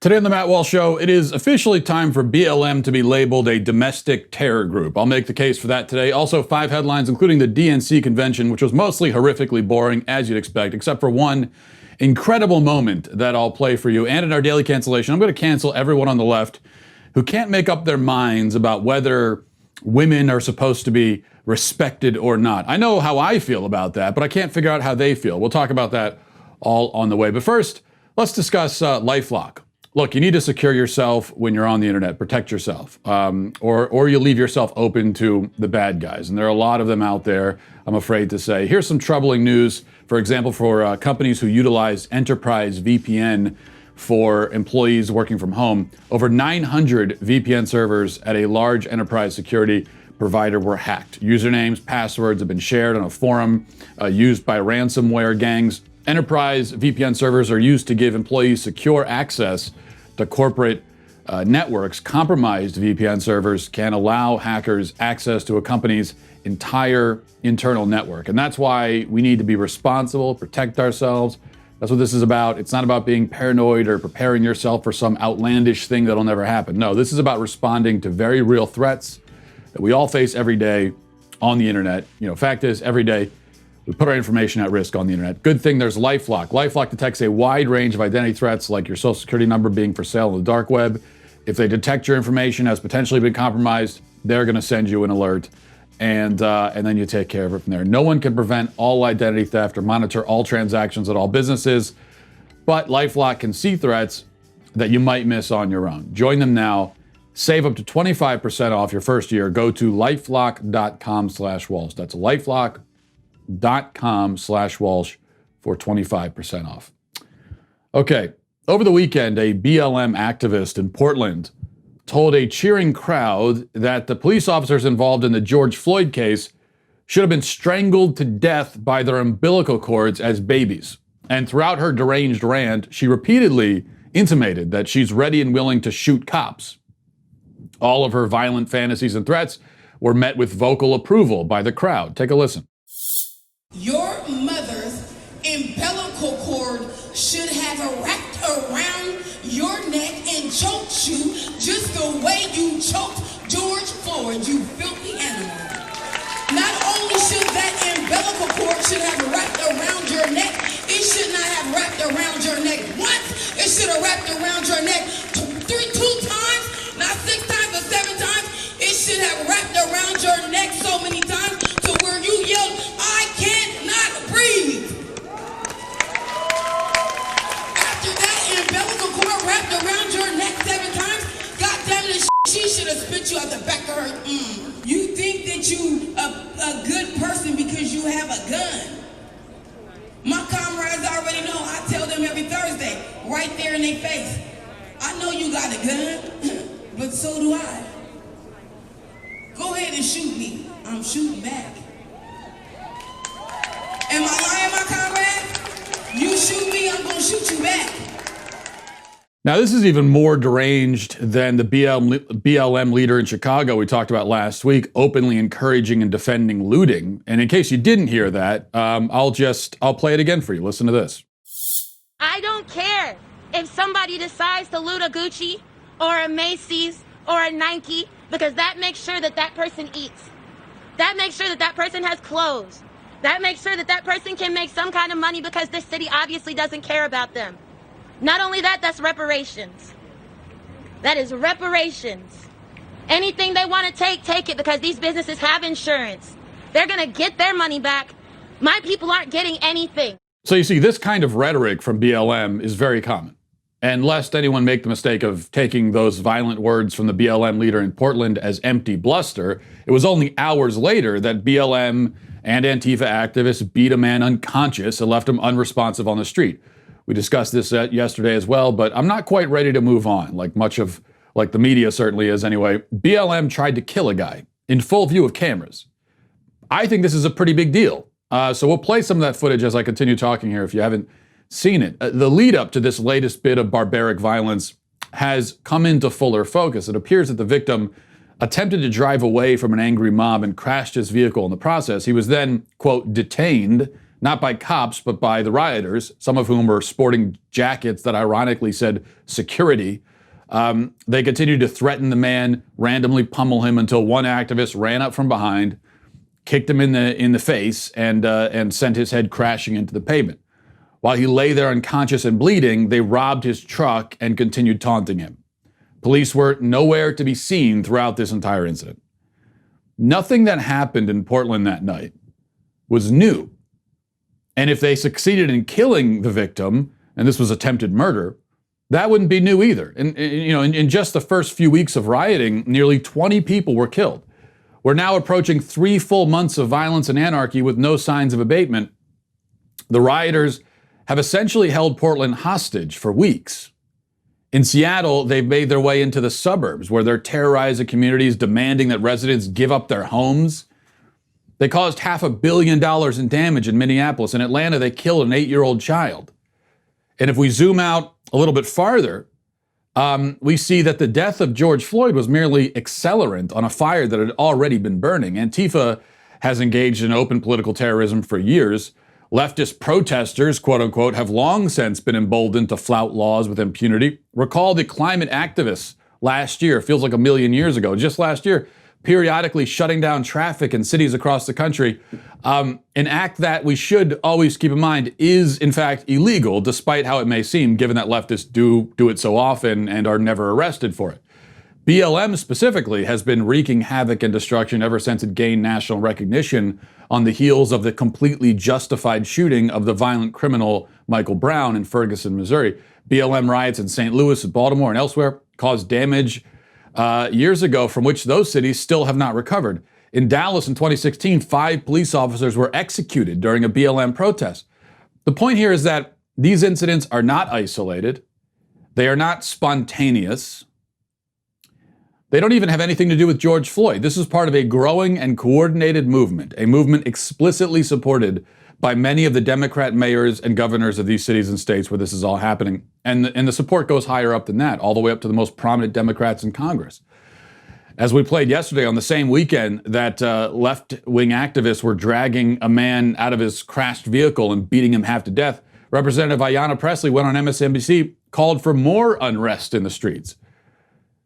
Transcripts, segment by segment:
Today on the Matt Walsh Show, it is officially time for BLM to be labeled a domestic terror group. I'll make the case for that today. Also, 5 headlines, including the DNC convention, which was mostly horrifically boring, as you'd expect, except for one incredible moment that I'll play for you. And in our daily cancellation, I'm going to cancel everyone on the left who can't make up their minds about whether women are supposed to be respected or not. I know how I feel about that, but I can't figure out how they feel. We'll talk about that all on the way. But first, let's discuss LifeLock. Look, you need to secure yourself when you're on the internet, protect yourself, or you leave yourself open to the bad guys. And there are a lot of them out there, I'm afraid to say. Here's some troubling news, for example, for companies who utilize enterprise VPN for employees working from home. Over 900 VPN servers at a large enterprise security provider were hacked. Usernames, passwords have been shared on a forum used by ransomware gangs. Enterprise VPN servers are used to give employees secure access to corporate networks. Compromised VPN servers can allow hackers access to a company's entire internal network. And that's why we need to be responsible, protect ourselves. That's what this is about. It's not about being paranoid or preparing yourself for some outlandish thing that'll never happen. No, this is about responding to very real threats that we all face every day on the internet. Fact is, every day, we put our information at risk on the internet. Good thing there's LifeLock. LifeLock detects a wide range of identity threats, like your social security number being for sale on the dark web. If they detect your information has potentially been compromised, they're going to send you an alert, and then you take care of it from there. No one can prevent all identity theft or monitor all transactions at all businesses, but LifeLock can see threats that you might miss on your own. Join them now. Save up to 25% off your first year. Go to lifelock.com/Walsh. That's lifelock.com/Walsh for 25% off. Okay, over the weekend, a BLM activist in Portland told a cheering crowd that the police officers involved in the George Floyd case should have been strangled to death by their umbilical cords as babies. And throughout her deranged rant, she repeatedly intimated that she's ready and willing to shoot cops. All of her violent fantasies and threats were met with vocal approval by the crowd. Take a listen. Your mother's umbilical cord should have wrapped around your neck and choked you just the way you choked George Floyd, you filthy animal. Not only should that umbilical cord should have wrapped around your neck, it should not have wrapped around your neck once. It should have wrapped around your neck two times, not 6 times or 7 times. It should have wrapped around your neck so many times to where you yelled, "I cannot breathe." After that umbilical cord wrapped around your neck 7 times, God damn it, she should have spit you out the back of her. You think that you a good person because you have a gun. My comrades already know. I tell them every Thursday, right there in their face, I know you got a gun, but so do I. Go ahead and shoot me. I'm shooting back. Am I lying, my comrade? You shoot me, I'm gonna shoot you back. Now, this is even more deranged than the BLM leader in Chicago we talked about last week, openly encouraging and defending looting. And in case you didn't hear that, I'll play it again for you. Listen to this. I don't care if somebody decides to loot a Gucci or a Macy's or a Nike, because that makes sure that that person eats. That makes sure that that person has clothes. That makes sure that that person can make some kind of money because this city obviously doesn't care about them. Not only that, that's reparations. That is reparations. Anything they want to take it, because these businesses have insurance. They're going to get their money back. My people aren't getting anything. So you see, this kind of rhetoric from BLM is very common. And lest anyone make the mistake of taking those violent words from the BLM leader in Portland as empty bluster, it was only hours later that BLM and Antifa activists beat a man unconscious and left him unresponsive on the street. We discussed this yesterday as well, but I'm not quite ready to move on, like the media certainly is anyway. BLM tried to kill a guy in full view of cameras. I think this is a pretty big deal. So we'll play some of that footage as I continue talking here if you haven't seen it. The lead up to this latest bit of barbaric violence has come into fuller focus. It appears that the victim attempted to drive away from an angry mob and crashed his vehicle in the process. He was then, quote, detained not by cops, but by the rioters, some of whom were sporting jackets that ironically said security. They continued to threaten the man, randomly pummel him until one activist ran up from behind, kicked him in the face, and sent his head crashing into the pavement. While he lay there unconscious and bleeding, they robbed his truck and continued taunting him. Police were nowhere to be seen throughout this entire incident. Nothing that happened in Portland that night was new. And if they succeeded in killing the victim, and this was attempted murder, that wouldn't be new either. In just the first few weeks of rioting, nearly 20 people were killed. We're now approaching 3 full months of violence and anarchy with no signs of abatement. The rioters have essentially held Portland hostage for weeks. In Seattle, they've made their way into the suburbs where they're terrorizing communities, demanding that residents give up their homes. They caused $500 million in damage in Minneapolis. In Atlanta, they killed an 8-year-old child. And if we zoom out a little bit farther, we see that the death of George Floyd was merely accelerant on a fire that had already been burning. Antifa has engaged in open political terrorism for years. Leftist protesters, quote unquote, have long since been emboldened to flout laws with impunity. Recall the climate activists last year, feels like a million years ago, just last year, periodically shutting down traffic in cities across the country. An act that we should always keep in mind is, in fact, illegal, despite how it may seem, given that leftists do it so often and are never arrested for it. BLM specifically has been wreaking havoc and destruction ever since it gained national recognition on the heels of the completely justified shooting of the violent criminal Michael Brown in Ferguson, Missouri. BLM riots in St. Louis, Baltimore, and elsewhere caused damage years ago from which those cities still have not recovered. In Dallas in 2016, 5 police officers were executed during a BLM protest. The point here is that these incidents are not isolated. They are not spontaneous. They don't even have anything to do with George Floyd. This is part of a growing and coordinated movement, a movement explicitly supported by many of the Democrat mayors and governors of these cities and states where this is all happening. And the support goes higher up than that, all the way up to the most prominent Democrats in Congress. As we played yesterday, on the same weekend that left-wing activists were dragging a man out of his crashed vehicle and beating him half to death, Representative Ayanna Pressley went on MSNBC, called for more unrest in the streets.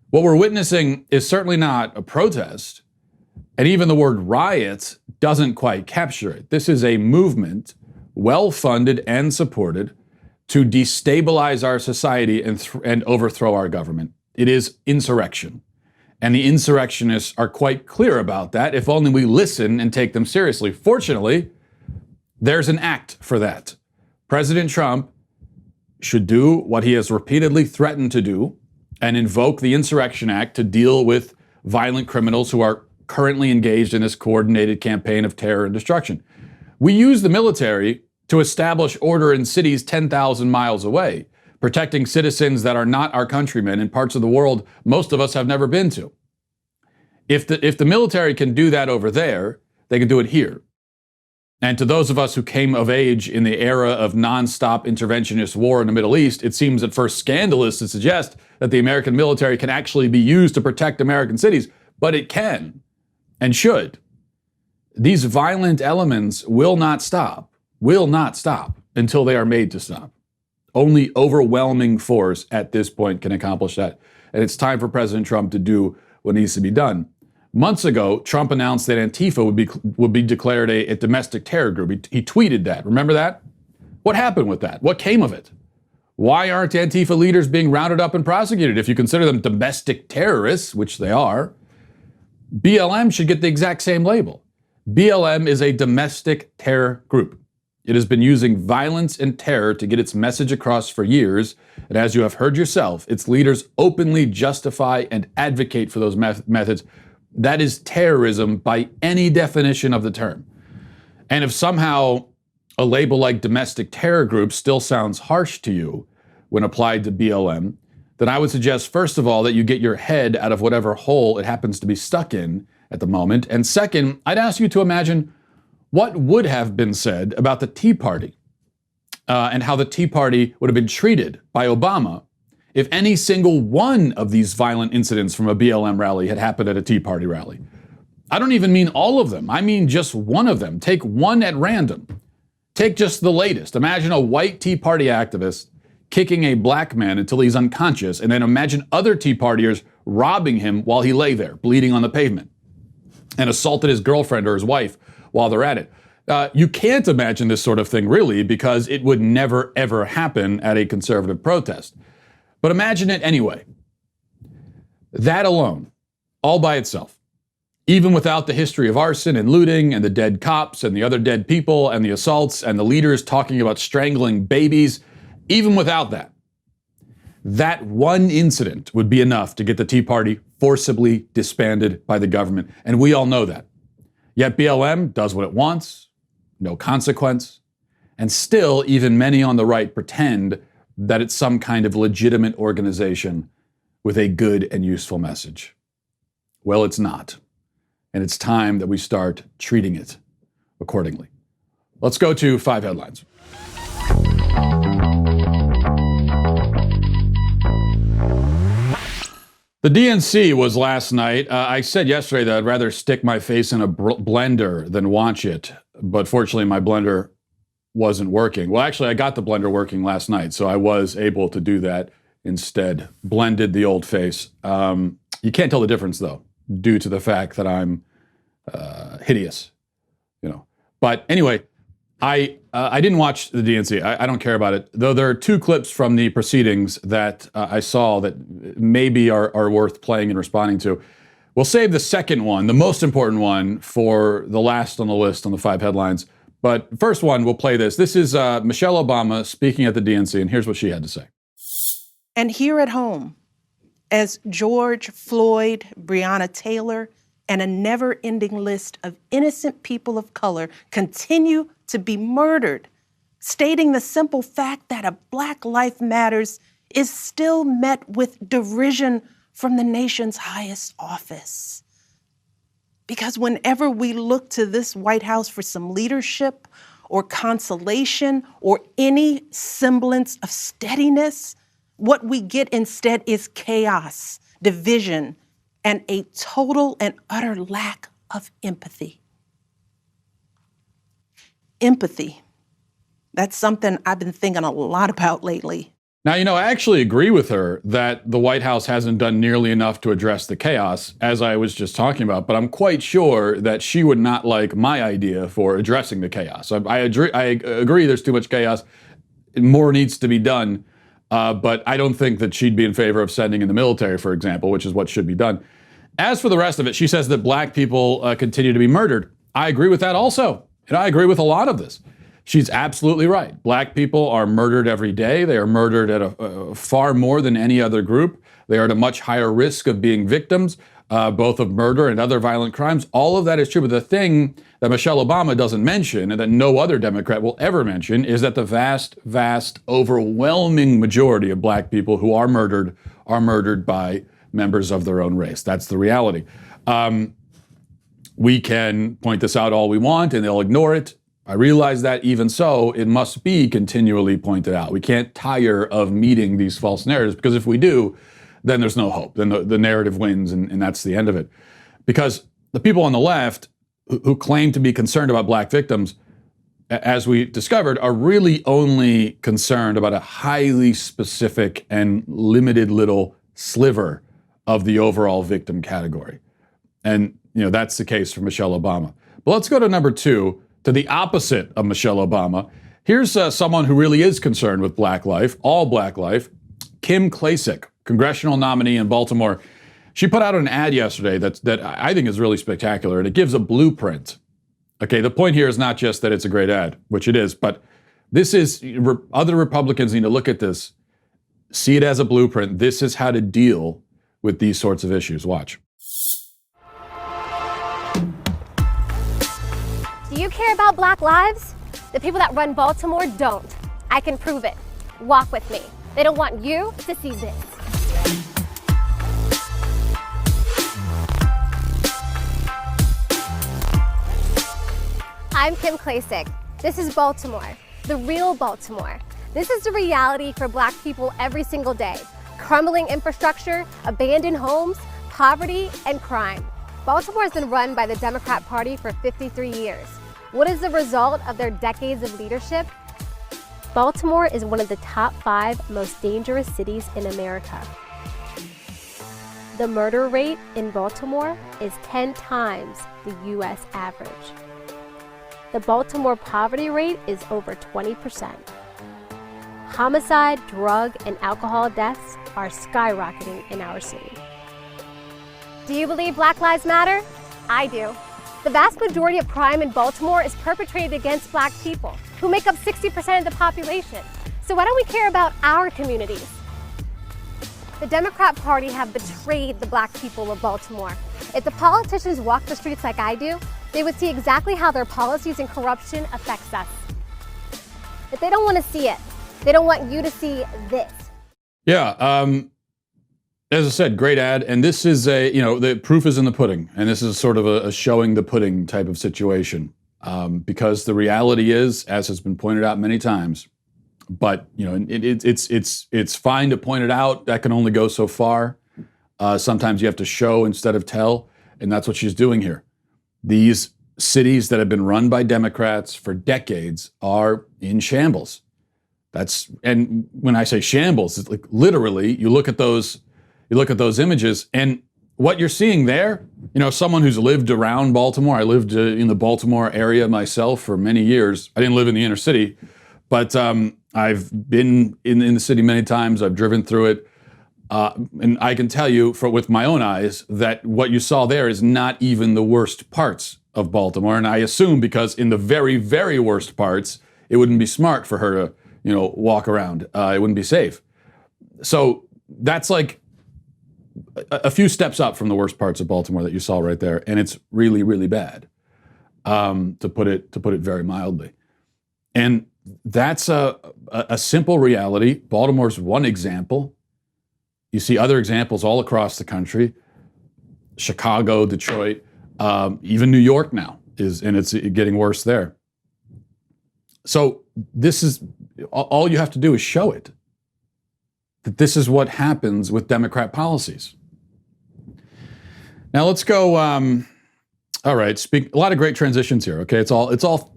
What we're witnessing is certainly not a protest, and even the word riot doesn't quite capture it. This is a movement, well-funded and supported, to destabilize our society and overthrow our government. It is insurrection. And the insurrectionists are quite clear about that, if only we listen and take them seriously. Fortunately, there's an act for that. President Trump should do what he has repeatedly threatened to do, and invoke the Insurrection Act to deal with violent criminals who are currently engaged in this coordinated campaign of terror and destruction. We use the military to establish order in cities 10,000 miles away, protecting citizens that are not our countrymen in parts of the world most of us have never been to. If the military can do that over there, they can do it here. And to those of us who came of age in the era of nonstop interventionist war in the Middle East, it seems at first scandalous to suggest that the American military can actually be used to protect American cities, but it can and should. These violent elements will not stop until they are made to stop. Only overwhelming force at this point can accomplish that. And it's time for President Trump to do what needs to be done. Months ago, Trump announced that Antifa would be declared a domestic terror group. He tweeted that. Remember that? What happened with that? What came of it? Why aren't Antifa leaders being rounded up and prosecuted? If you consider them domestic terrorists, which they are, BLM should get the exact same label. BLM is a domestic terror group. It has been using violence and terror to get its message across for years. And as you have heard yourself, its leaders openly justify and advocate for those methods. That is terrorism by any definition of the term. And if somehow a label like domestic terror group still sounds harsh to you when applied to BLM, then I would suggest, first of all, that you get your head out of whatever hole it happens to be stuck in at the moment. And second, I'd ask you to imagine what would have been said about the Tea Party and how the Tea Party would have been treated by Obama if any single one of these violent incidents from a BLM rally had happened at a Tea Party rally. I don't even mean all of them. I mean just one of them. Take one at random. Take just the latest. Imagine a white Tea Party activist kicking a black man until he's unconscious, and then imagine other Tea Partiers robbing him while he lay there, bleeding on the pavement, and assaulted his girlfriend or his wife while they're at it. You can't imagine this sort of thing, really, because it would never, ever happen at a conservative protest. But imagine it anyway. That alone, all by itself, even without the history of arson and looting and the dead cops and the other dead people and the assaults and the leaders talking about strangling babies, even without that, that one incident would be enough to get the Tea Party forcibly disbanded by the government. And we all know that. Yet BLM does what it wants, no consequence. And still, even many on the right pretend that it's some kind of legitimate organization with a good and useful message. Well, it's not. And it's time that we start treating it accordingly. Let's go to 5 headlines. The DNC was last night. I said yesterday that I'd rather stick my face in a blender than watch it. But fortunately, my blender wasn't working. Well, actually, I got the blender working last night, so I was able to do that instead. Blended the old face. You can't tell the difference, though, due to the fact that I'm hideous, But anyway, I didn't watch the DNC. I don't care about it. Though there are 2 clips from the proceedings that I saw that maybe are worth playing and responding to. We'll save the second one, the most important one, for the last on the list on the 5 headlines. But first one, we'll play this. This is Michelle Obama speaking at the DNC, and here's what she had to say. And here at home, as George Floyd, Breonna Taylor, and a never-ending list of innocent people of color continue to be murdered, stating the simple fact that a Black Life Matters is still met with derision from the nation's highest office. Because whenever we look to this White House for some leadership or consolation or any semblance of steadiness, what we get instead is chaos, division, and a total and utter lack of empathy. Empathy. That's something I've been thinking a lot about lately. Now, I actually agree with her that the White House hasn't done nearly enough to address the chaos, as I was just talking about, but I'm quite sure that she would not like my idea for addressing the chaos. I agree there's too much chaos. More needs to be done, but I don't think that she'd be in favor of sending in the military, for example, which is what should be done. As for the rest of it, she says that Black people continue to be murdered. I agree with that also, and I agree with a lot of this. She's absolutely right. Black people are murdered every day. They are murdered at a far more than any other group. They are at a much higher risk of being victims, both of murder and other violent crimes. All of that is true. But the thing that Michelle Obama doesn't mention, and that no other Democrat will ever mention, is that the vast, vast, overwhelming majority of Black people who are murdered by members of their own race. That's the reality. We can point this out all we want, and they'll ignore it. I realize that. Even so, it must be continually pointed out. We can't tire of meeting these false narratives, because if we do, then there's no hope. Then the narrative wins, and that's the end of it. Because the people on the left who claim to be concerned about Black victims, as we discovered, are really only concerned about a highly specific and limited little sliver of the overall victim category. And, that's the case for Michelle Obama. But let's go to number 2, to the opposite of Michelle Obama. Here's someone who really is concerned with Black life, all Black life, Kim Klacik, congressional nominee in Baltimore. She put out an ad yesterday that I think is really spectacular, and it gives a blueprint. Okay, the point here is not just that it's a great ad, which it is, but this is, other Republicans need to look at this, see it as a blueprint. This is how to deal with these sorts of issues. Watch. Do you care about Black lives? The people that run Baltimore don't. I can prove it. Walk with me. They don't want you to see this. I'm Kim Klacik. This is Baltimore, the real Baltimore. This is the reality for Black people every single day. Crumbling infrastructure, abandoned homes, poverty, and crime. Baltimore has been run by the Democrat Party for 53 years. What is the result of their decades of leadership? Baltimore is one of the top 5 most dangerous cities in America. The murder rate in Baltimore is 10 times the US average. The Baltimore poverty rate is over 20%. Homicide, drug, and alcohol deaths are skyrocketing in our city. Do you believe Black Lives Matter? I do. The vast majority of crime in Baltimore is perpetrated against Black people, who make up 60% of the population. So why don't we care about our communities? The Democrat Party have betrayed the Black people of Baltimore. If the politicians walked the streets like I do, they would see exactly how their policies and corruption affects us. But they don't want to see it. They don't want you to see this. Yeah, as I said, great ad. And this is the proof is in the pudding. And this is sort of a showing the pudding type of situation. Because the reality is, as has been pointed out many times, but it's fine to point it out. That can only go so far. Sometimes you have to show instead of tell. And that's what she's doing here. These cities that have been run by Democrats for decades are in shambles. And when I say shambles, it's like literally, you look at those images, and what you're seeing there, someone who's lived around Baltimore. I lived in the Baltimore area myself for many years. I didn't live in the inner city, but I've been in the city many times. I've driven through it. And I can tell you with my own eyes that what you saw there is not even the worst parts of Baltimore. And I assume because in the very, very worst parts, it wouldn't be smart for her to, walk around. It wouldn't be safe. So that's like a few steps up from the worst parts of Baltimore that you saw right there. And it's really, really bad, to put it very mildly. And that's a simple reality. Baltimore's one example. You see other examples all across the country. Chicago, Detroit, even New York now and it's getting worse there. So this is, all you have to do is show it. That this is what happens with Democrat policies. Now let's go, all right, a lot of great transitions here, okay? It's all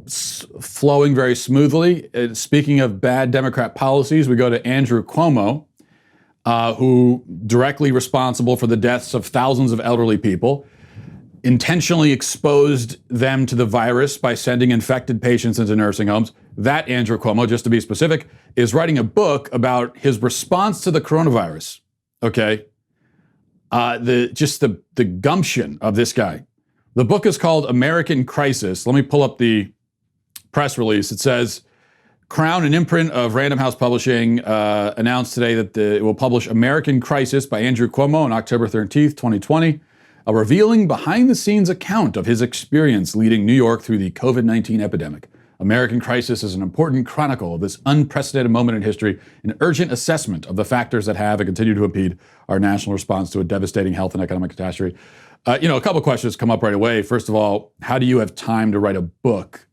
flowing very smoothly. Speaking of bad Democrat policies, we go to Andrew Cuomo, who directly responsible for the deaths of thousands of elderly people, intentionally exposed them to the virus by sending infected patients into nursing homes. That Andrew Cuomo, just to be specific, is writing a book about his response to the coronavirus, okay? The gumption of this guy. The book is called American Crisis. Let me pull up the press release. It says, Crown, an imprint of Random House Publishing, announced today that it will publish American Crisis by Andrew Cuomo on October 13th, 2020, a revealing behind-the-scenes account of his experience leading New York through the COVID-19 epidemic. American Crisis is an important chronicle of this unprecedented moment in history, an urgent assessment of the factors that have and continue to impede our national response to a devastating health and economic catastrophe. A couple questions come up right away. First of all, how do you have time to write a book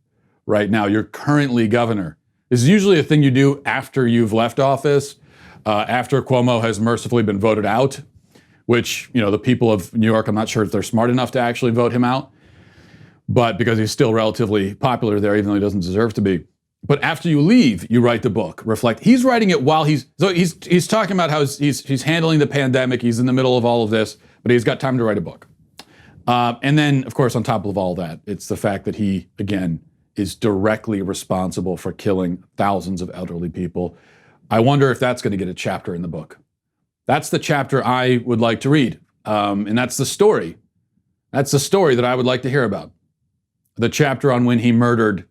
right now? You're currently governor. This is usually a thing you do after you've left office, after Cuomo has mercifully been voted out, which, the people of New York, I'm not sure if they're smart enough to actually vote him out, but because he's still relatively popular there, even though he doesn't deserve to be. But after you leave, you write the book, reflect. He's writing it while he's talking about how he's handling the pandemic. He's in the middle of all of this, but he's got time to write a book. And then, of course, on top of all that, it's the fact that he, again, is directly responsible for killing thousands of elderly people. I wonder if that's going to get a chapter in the book. That's the chapter I would like to read. And that's the story. That's the story that I would like to hear about. The chapter on when he murdered,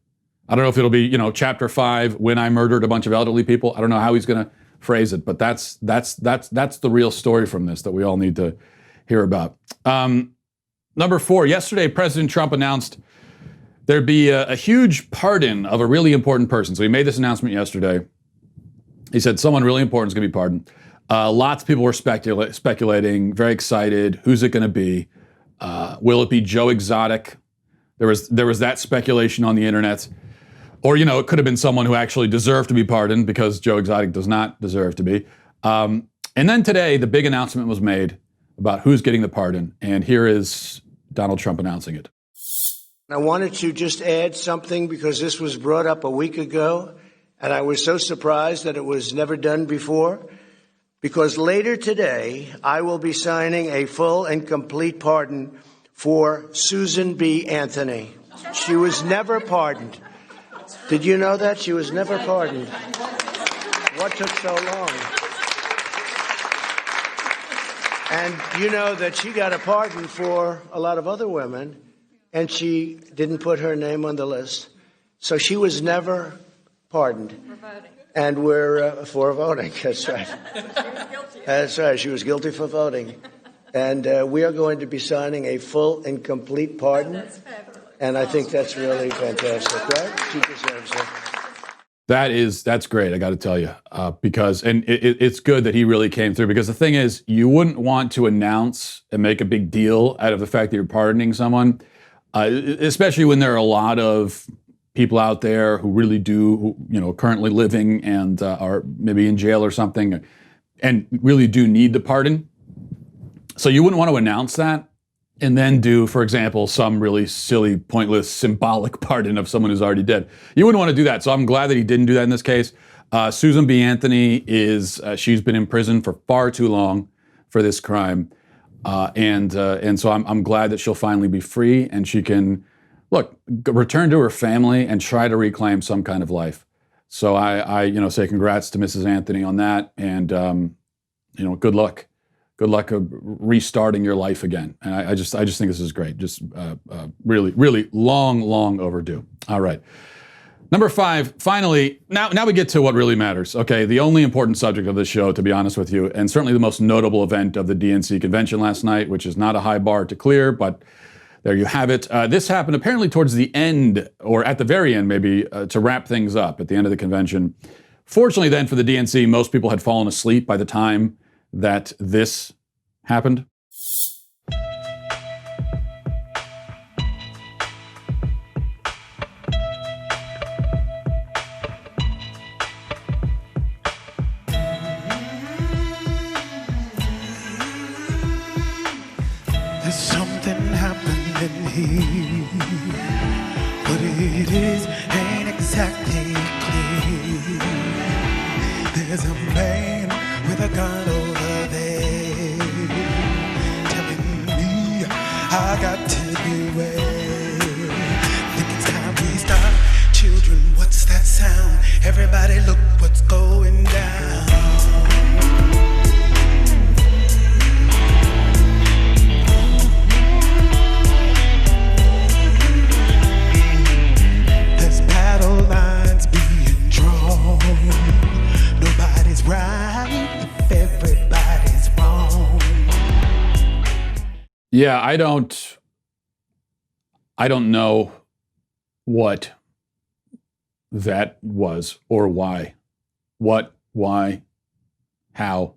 I don't know if it'll be, chapter 5, when I murdered a bunch of elderly people. I don't know how he's going to phrase it, but that's the real story from this that we all need to hear about. Number 4, yesterday, President Trump announced there'd be a huge pardon of a really important person. So he made this announcement yesterday. He said someone really important is going to be pardoned. Lots of people were speculating, very excited. Who's it going to be? Will it be Joe Exotic? There was that speculation on the internet. Or, it could have been someone who actually deserved to be pardoned because Joe Exotic does not deserve to be. And then today, the big announcement was made about who's getting the pardon. And here is Donald Trump announcing it. I wanted to just add something because this was brought up a week ago, and I was so surprised that it was never done before. Because later today, I will be signing a full and complete pardon for Susan B. Anthony. She was never pardoned. Did you know that? She was never pardoned. What took so long? And you know that she got a pardon for a lot of other women, and she didn't put her name on the list. So she was never pardoned. And we're for voting. That's right. That's right. She was guilty for voting. And we are going to be signing a full and complete pardon. And I think that's really fantastic, right? She deserves it. That's great, I got to tell you, because it's good that he really came through, because the thing is, you wouldn't want to announce and make a big deal out of the fact that you're pardoning someone, especially when there are a lot of people out there who really do, currently living and are maybe in jail or something, and really do need the pardon. So you wouldn't want to announce that and then do, for example, some really silly, pointless, symbolic pardon of someone who's already dead. You wouldn't want to do that. So I'm glad that he didn't do that in this case. Susan B. Anthony she's been in prison for far too long for this crime. And so I'm glad that she'll finally be free and she can, return to her family and try to reclaim some kind of life. So I say congrats to Mrs. Anthony on that, and good luck. Good luck restarting your life again. And I just think this is great. Just really, really long overdue. All right. Number 5, finally, now we get to what really matters. Okay, the only important subject of this show, to be honest with you, and certainly the most notable event of the DNC convention last night, which is not a high bar to clear, but there you have it. This happened apparently towards the end, or at the very end maybe, to wrap things up at the end of the convention. Fortunately then for the DNC, most people had fallen asleep by the time that this happened. There's something happening here. What it is ain't exactly clear. There's a man with a gun over there telling me I got to beware. Think it's time we stop. Children, what's that sound? Everybody look what's going down. Lines being drawn. Nobody's right if everybody's wrong. Yeah, I don't know what that was or why. What, why, how.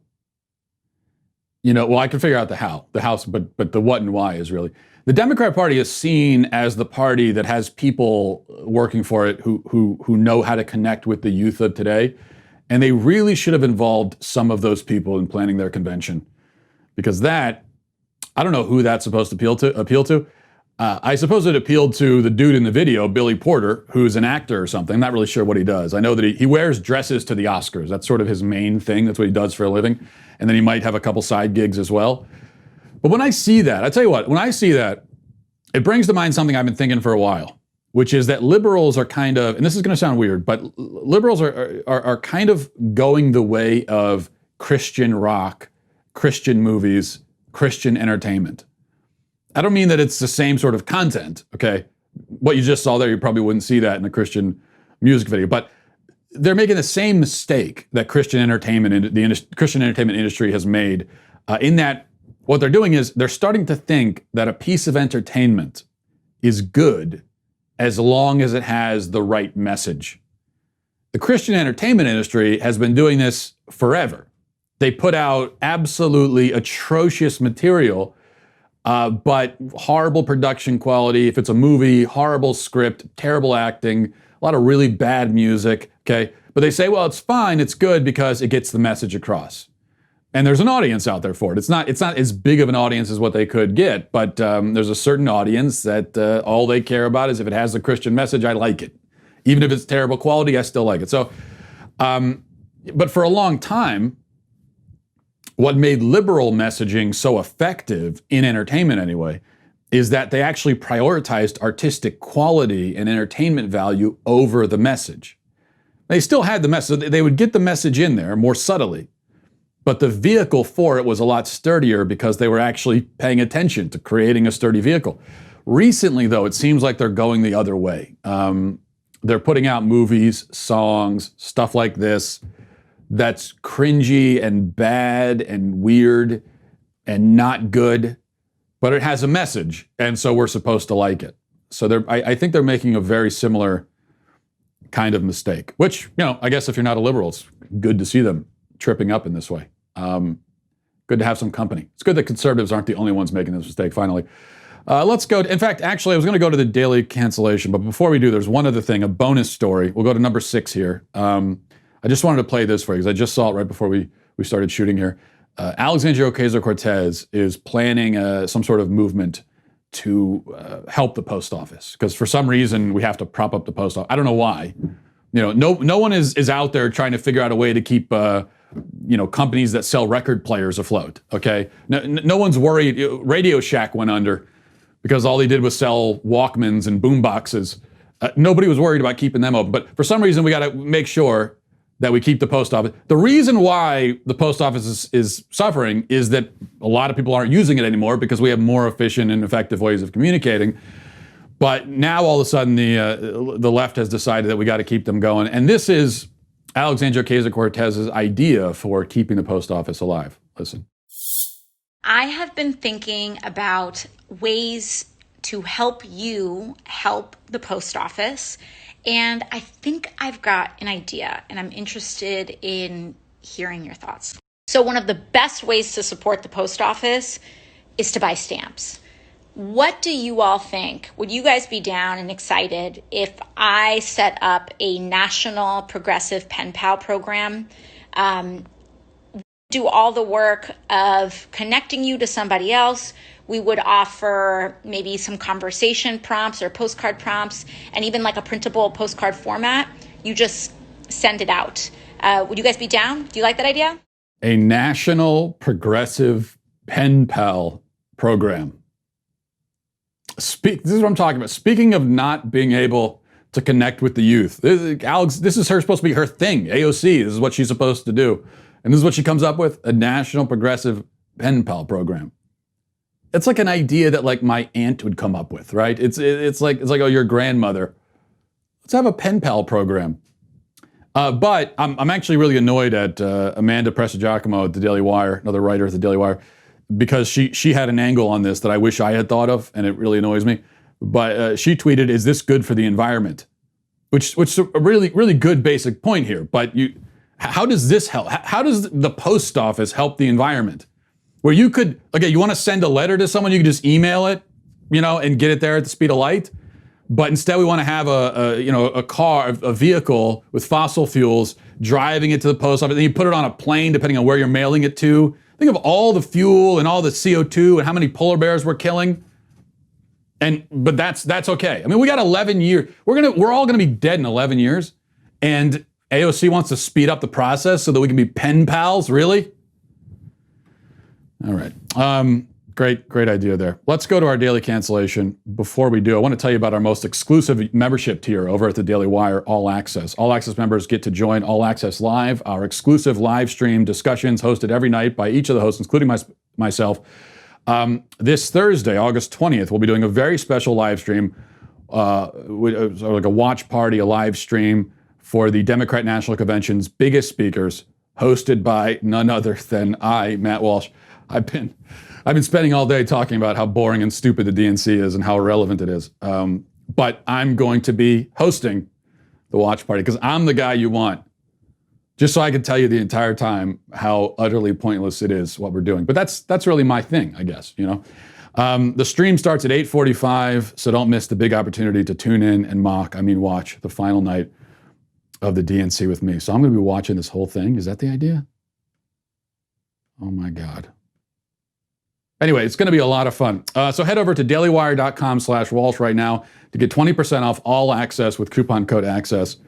I can figure out the how, but the what and why is really. The Democrat Party is seen as the party that has people working for it who know how to connect with the youth of today. And they really should have involved some of those people in planning their convention. Because I don't know who that's supposed to appeal to. I suppose it appealed to the dude in the video, Billy Porter, who's an actor or something. I'm not really sure what he does. I know that he wears dresses to the Oscars. That's sort of his main thing. That's what he does for a living. And then he might have a couple side gigs as well. But when I see that, I tell you what, when I see that, it brings to mind something I've been thinking for a while, which is that liberals are kind of, and this is going to sound weird, but liberals are kind of going the way of Christian rock, Christian movies, Christian entertainment. I don't mean that it's the same sort of content, okay? What you just saw there, you probably wouldn't see that in a Christian music video, but they're making the same mistake that Christian entertainment industry has made, in that what they're doing is they're starting to think that a piece of entertainment is good as long as it has the right message. The Christian entertainment industry has been doing this forever. They put out absolutely atrocious material, but horrible production quality. If it's a movie, horrible script, terrible acting, a lot of really bad music, okay? But they say, well, it's fine, it's good because it gets the message across. And there's an audience out there for it. It's not as big of an audience as what they could get, but there's a certain audience that all they care about is if it has a Christian message, I like it. Even if it's terrible quality, I still like it. So, but for a long time, what made liberal messaging so effective, in entertainment anyway, is that they actually prioritized artistic quality and entertainment value over the message. They still had the message. They would get the message in there more subtly. But the vehicle for it was a lot sturdier because they were actually paying attention to creating a sturdy vehicle. Recently, though, it seems like they're going the other way. They're putting out movies, songs, stuff like this that's cringy and bad and weird and not good, but it has a message, and so we're supposed to like it. So I think they're making a very similar kind of mistake, which, I guess if you're not a liberal, it's good to see them tripping up in this way. Good to have some company. It's good that conservatives aren't the only ones making this mistake, finally. Let's go. In fact, actually, I was going to go to the Daily Cancellation, but before we do, there's one other thing, a bonus story. We'll go to number 6 here. I just wanted to play this for you because I just saw it right before we started shooting here. Alexandria Ocasio-Cortez is planning some sort of movement to help the post office because for some reason we have to prop up the post office. I don't know why. No one is out there trying to figure out a way to keep companies that sell record players afloat. Okay, no one's worried. Radio Shack went under because all they did was sell Walkmans and boomboxes. Nobody was worried about keeping them open. But for some reason, we got to make sure that we keep the post office. The reason why the post office is suffering is that a lot of people aren't using it anymore because we have more efficient and effective ways of communicating. But now all of a sudden the left has decided that we got to keep them going. And this is Alexandria Ocasio-Cortez's idea for keeping the post office alive. Listen. I have been thinking about ways to help you help the post office. And I think I've got an idea, and I'm interested in hearing your thoughts. So one of the best ways to support the post office is to buy stamps. What do you all think? Would you guys be down and excited if I set up a national progressive pen pal program? Do all the work of connecting you to somebody else. We would offer maybe some conversation prompts or postcard prompts and even like a printable postcard format. You just send it out. Would you guys be down? Do you like that idea? A national progressive pen pal program. This is what I'm talking about. Speaking of not being able to connect with the youth, this is supposed to be her thing. AOC, this is what she's supposed to do. And this is what she comes up with, a national progressive pen pal program. It's like an idea that like my aunt would come up with, right? It's like, oh, your grandmother. Let's have a pen pal program. But I'm actually really annoyed at Amanda Prestigiacomo at the Daily Wire, another writer at the Daily Wire, because she had an angle on this that I wish I had thought of, and it really annoys me. But she tweeted, "Is this good for the environment?" Which is a really, really good basic point here. But how does this help? How does the post office help the environment? Where you could, okay, you want to send a letter to someone, you can just email it, and get it there at the speed of light. But instead we want to have a vehicle with fossil fuels driving it to the post office. Then you put it on a plane, depending on where you're mailing it to. Think of all the fuel and all the CO2 and how many polar bears we're killing. But that's okay. I mean, we got 11 years. We're all gonna be dead in 11 years. And AOC wants to speed up the process so that we can be pen pals, really? All right. Great idea there. Let's go to our daily cancellation. Before we do, I want to tell you about our most exclusive membership tier over at the Daily Wire, All Access. All Access members get to join All Access Live, our exclusive live stream discussions hosted every night by each of the hosts, including myself. This Thursday, August 20th, we'll be doing a very special live stream, like a watch party, a live stream for the Democrat National Convention's biggest speakers, hosted by none other than I, Matt Walsh. I've been spending all day talking about how boring and stupid the DNC is and how irrelevant it is. But I'm going to be hosting the watch party because I'm the guy you want, just so I can tell you the entire time how utterly pointless it is what we're doing. But that's really my thing, I guess. The stream starts at 8:45, so don't miss the big opportunity to tune in and watch the final night of the DNC with me. So I'm going to be watching this whole thing. Is that the idea? Oh my God. Anyway, it's going to be a lot of fun. So head over to dailywire.com/Walsh right now to get 20% off all access with coupon code ACCESS.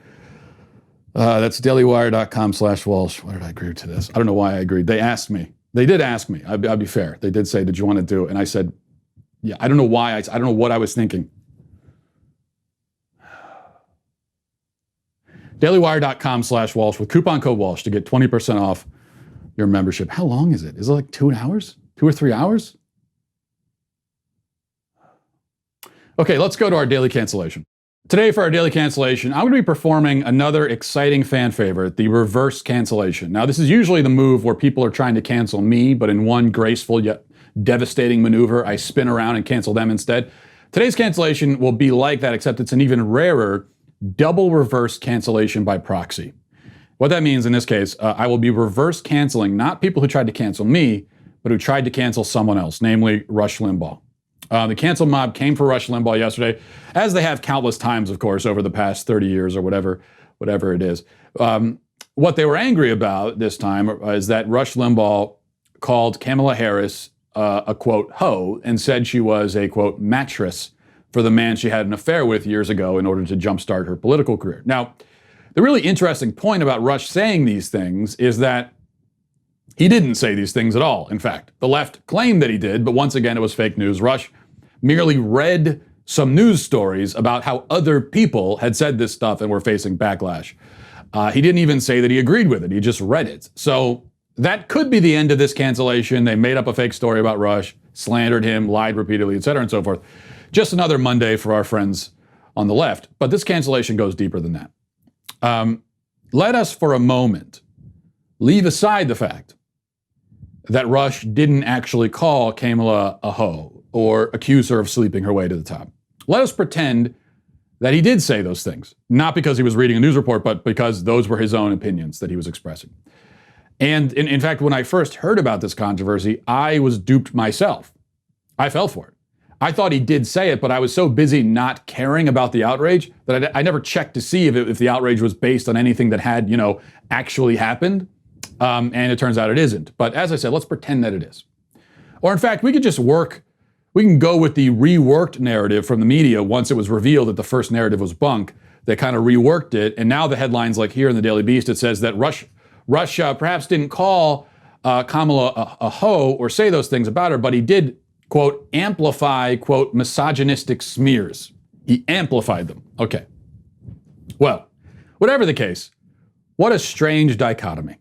That's dailywire.com/Walsh. Why did I agree to this? I don't know why I agreed. They asked me. They did ask me. I'll be fair. They did say, did you want to do it? And I said, yeah, I don't know why. I don't know what I was thinking. dailywire.com/Walsh with coupon code Walsh to get 20% off your membership. How long is it? Is it like 2 hours? 2 or 3 hours? Okay, let's go to our daily cancellation. Today for our daily cancellation, I'm going to be performing another exciting fan favorite, the reverse cancellation. Now, this is usually the move where people are trying to cancel me, but in one graceful yet devastating maneuver, I spin around and cancel them instead. Today's cancellation will be like that, except it's an even rarer double reverse cancellation by proxy. What that means in this case, I will be reverse canceling not people who tried to cancel me, but who tried to cancel someone else, namely Rush Limbaugh. The cancel mob came for Rush Limbaugh yesterday, as they have countless times, of course, over the past 30 years or whatever it is. What they were angry about this time is that Rush Limbaugh called Kamala Harris a, quote, hoe, and said she was a, quote, mattress for the man she had an affair with years ago in order to jumpstart her political career. Now, the really interesting point about Rush saying these things is that he didn't say these things at all. In fact, the left claimed that he did, but once again, it was fake news. Rush merely read some news stories about how other people had said this stuff and were facing backlash. He didn't even say that he agreed with it. He just read it. So that could be the end of this cancellation. They made up a fake story about Rush, slandered him, lied repeatedly, et cetera, and so forth. Just another Monday for our friends on the left. But this cancellation goes deeper than that. Let us, for a moment, leave aside the fact that Rush didn't actually call Kamala a hoe or accuse her of sleeping her way to the top. Let us pretend that he did say those things, not because he was reading a news report, but because those were his own opinions that he was expressing. And in fact, when I first heard about this controversy, I was duped myself. I fell for it. I thought he did say it, but I was so busy not caring about the outrage that I never checked to see if the outrage was based on anything that had, actually happened. And it turns out it isn't. But as I said, let's pretend that it is. Or in fact, we can go with the reworked narrative from the media once it was revealed that the first narrative was bunk. They kind of reworked it. And now the headlines, like here in the Daily Beast, it says that Rush perhaps didn't call Kamala a hoe or say those things about her, but he did, quote, amplify, quote, misogynistic smears. He amplified them. Okay. Well, whatever the case, what a strange dichotomy.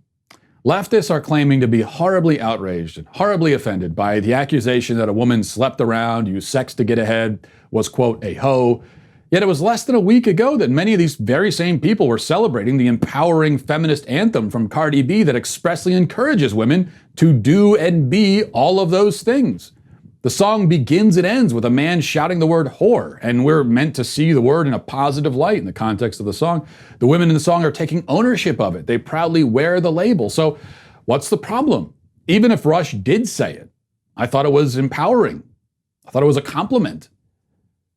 Leftists are claiming to be horribly outraged and horribly offended by the accusation that a woman slept around, used sex to get ahead, was, quote, a hoe. Yet it was less than a week ago that many of these very same people were celebrating the empowering feminist anthem from Cardi B that expressly encourages women to do and be all of those things. The song begins and ends with a man shouting the word whore, and we're meant to see the word in a positive light in the context of the song. The women in the song are taking ownership of it. They proudly wear the label. So what's the problem? Even if Rush did say it, I thought it was empowering. I thought it was a compliment.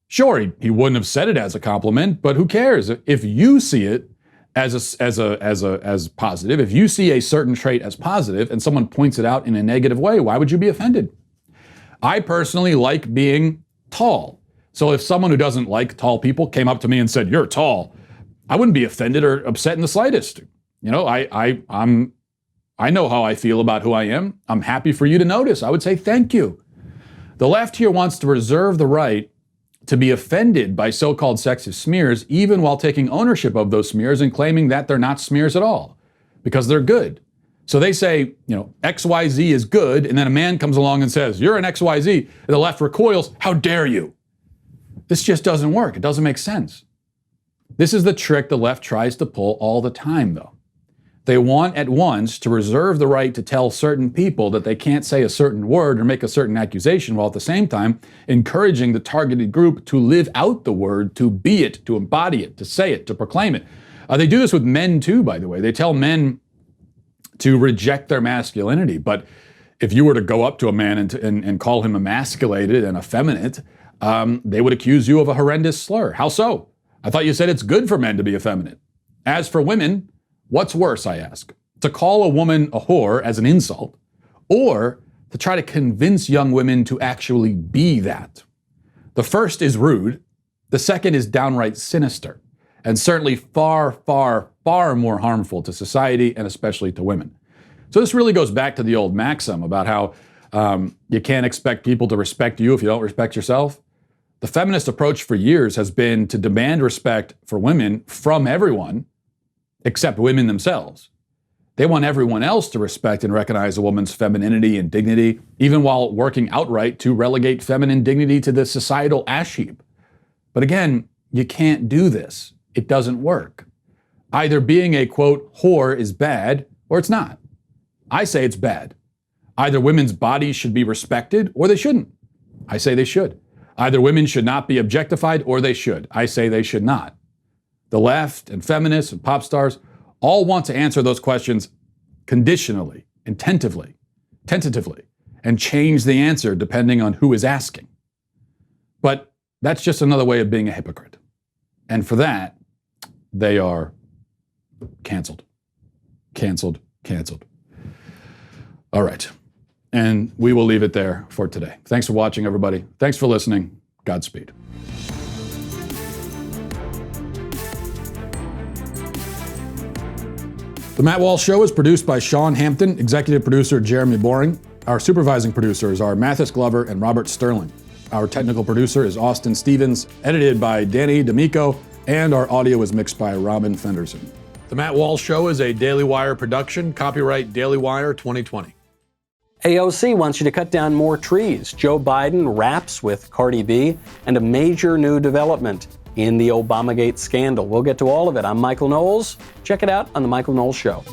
Sure, he wouldn't have said it as a compliment, but who cares? If you see it as positive, if you see a certain trait as positive and someone points it out in a negative way, why would you be offended? I personally like being tall. So if someone who doesn't like tall people came up to me and said, "You're tall," I wouldn't be offended or upset in the slightest. I know how I feel about who I am. I'm happy for you to notice. I would say thank you. The left here wants to reserve the right to be offended by so-called sexist smears, even while taking ownership of those smears and claiming that they're not smears at all, because they're good. So they say, XYZ is good, and then a man comes along and says, "You're an XYZ," and the left recoils, "How dare you?" This just doesn't work. It doesn't make sense. This is the trick the left tries to pull all the time, though. They want at once to reserve the right to tell certain people that they can't say a certain word or make a certain accusation, while at the same time encouraging the targeted group to live out the word, to be it, to embody it, to say it, to proclaim it. They do this with men too, by the way. They tell men to reject their masculinity. But if you were to go up to a man and call him emasculated and effeminate, they would accuse you of a horrendous slur. How so? I thought you said it's good for men to be effeminate. As for women, what's worse, I ask? To call a woman a whore as an insult, or to try to convince young women to actually be that. The first is rude. The second is downright sinister, and certainly far, far, far more harmful to society and especially to women. So this really goes back to the old maxim about how you can't expect people to respect you if you don't respect yourself. The feminist approach for years has been to demand respect for women from everyone except women themselves. They want everyone else to respect and recognize a woman's femininity and dignity, even while working outright to relegate feminine dignity to the societal ash heap. But again, you can't do this. It doesn't work. Either being a, quote, whore is bad, or it's not. I say it's bad. Either women's bodies should be respected, or they shouldn't. I say they should. Either women should not be objectified, or they should. I say they should not. The left and feminists and pop stars all want to answer those questions conditionally, tentatively, and change the answer depending on who is asking. But that's just another way of being a hypocrite. And for that, they are canceled. Canceled, canceled. All right. And we will leave it there for today. Thanks for watching, everybody. Thanks for listening. Godspeed. The Matt Walsh Show is produced by Sean Hampton, executive producer Jeremy Boring. Our supervising producers are Mathis Glover and Robert Sterling. Our technical producer is Austin Stevens, edited by Danny D'Amico, and our audio is mixed by Robin Fenderson. The Matt Walsh Show is a Daily Wire production, copyright Daily Wire 2020. AOC wants you to cut down more trees. Joe Biden raps with Cardi B, and a major new development in the Obamagate scandal. We'll get to all of it. I'm Michael Knowles. Check it out on The Michael Knowles Show.